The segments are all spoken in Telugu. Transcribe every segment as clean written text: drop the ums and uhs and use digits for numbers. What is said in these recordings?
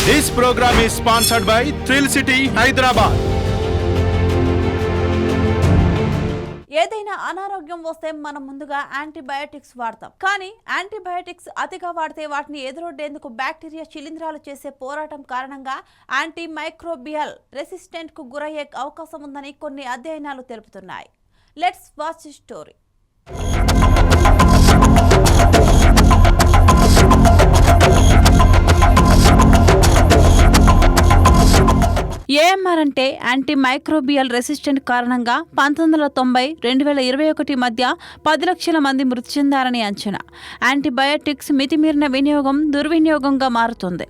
This program is sponsored by Thrill City, Hyderabad. ఏదైనా అనారోగ్యం వస్తే మనం ముందుగా యాంటీబయాటిక్స్ వాడతాం. కానీ యాంటీబయాటిక్స్ అతిగా వాడితే వాటిని ఎదురొడ్డేందుకు బ్యాక్టీరియా శిలీంధ్రాలు చేసే పోరాటం కారణంగా యాంటీ మైక్రోబియల్ రెసిస్టెంట్ కు గురయ్యే అవకాశం ఉందని కొన్ని అధ్యయనాలు తెలుపుతున్నాయి. Let's watch the story. AMR అంటే యాంటీ మైక్రోబియల్ రెసిస్టెంట్ కారణంగా 1990-2021 మధ్య 10 లక్షల మంది మృతి చెందారని అంచనా. యాంటీబయాటిక్స్ మితిమీరిన వినియోగం దుర్వినియోగంగా మారుతుంది.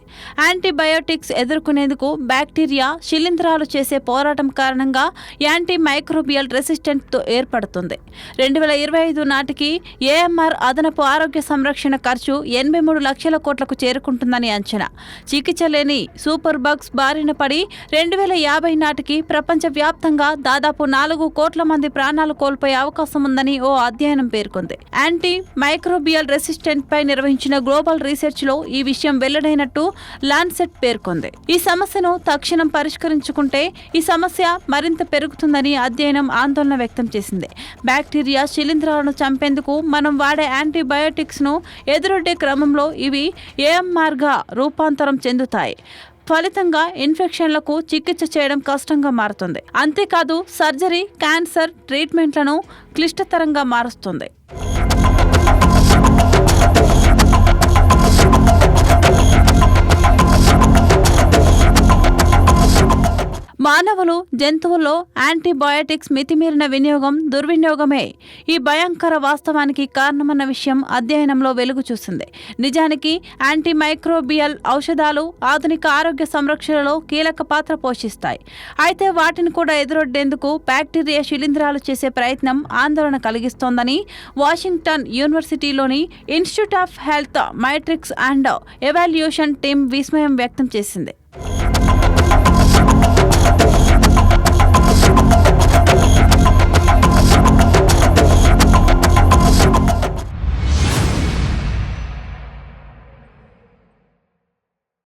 యాంటీబయాటిక్స్ ఎదుర్కొనేందుకు బ్యాక్టీరియా శిలీంధ్రాలు చేసే పోరాటం కారణంగా యాంటీ మైక్రోబియల్ రెసిస్టెంట్ ఏర్పడుతుంది. 2025 నాటికి ఏఎంఆర్ అదనపు ఆరోగ్య సంరక్షణ ఖర్చు 83 లక్షల కోట్లకు చేరుకుంటుందని అంచనా. చికిత్స లేని సూపర్ బగ్స్ బారిన పడి 2050 నాటికి ప్రపంచవ్యాప్తంగా దాదాపు 4 కోట్ల మంది ప్రాణాలు కోల్పోయే అవకాశం ఉందని ఓ అధ్యయనం పేర్కొంది. యాంటీ మైక్రోబియల్ రెసిస్టెంట్ పై నిర్వహించిన గ్లోబల్ రీసెర్చ్ లో ఈ విషయం వెల్లడైనట్టు లాన్సెట్ పేర్కొంది. ఈ సమస్యను తక్షణం పరిష్కరించుకుంటే ఈ సమస్య మరింత పెరుగుతుందని అధ్యయనం ఆందోళన వ్యక్తం చేసింది. బ్యాక్టీరియా శిలీంధ్రాలను చంపేందుకు మనం వాడే యాంటీబయాటిక్స్ ను ఎదురొడ్డే క్రమంలో ఇవి ఏఎంఆర్ గా రూపాంతరం చెందుతాయి. ఫలితంగా ఇన్ఫెక్షన్లకు చికిత్స చేయడం కష్టంగా మారుతుంది. అంతేకాదు సర్జరీ, క్యాన్సర్ ట్రీట్మెంట్లను క్లిష్టతరంగా మారుస్తుంది. మానవులు, జంతువుల్లో యాంటీబయాటిక్స్ మితిమీరిన వినియోగం దుర్వినియోగమే ఈ భయంకర వాస్తవానికి కారణమన్న విషయం అధ్యయనంలో వెలుగు చూసింది. నిజానికి యాంటీమైక్రోబియల్ ఔషధాలు ఆధునిక ఆరోగ్య సంరక్షణలో కీలక పాత్ర పోషిస్తాయి. అయితే వాటిని కూడా ఎదురొడ్డేందుకు బ్యాక్టీరియా శిలీంధ్రాలు చేసే ప్రయత్నం ఆందోళన కలిగిస్తోందని వాషింగ్టన్ యూనివర్సిటీలోని institute of health metrics and evaluation team విస్మయం వ్యక్తం చేసింది.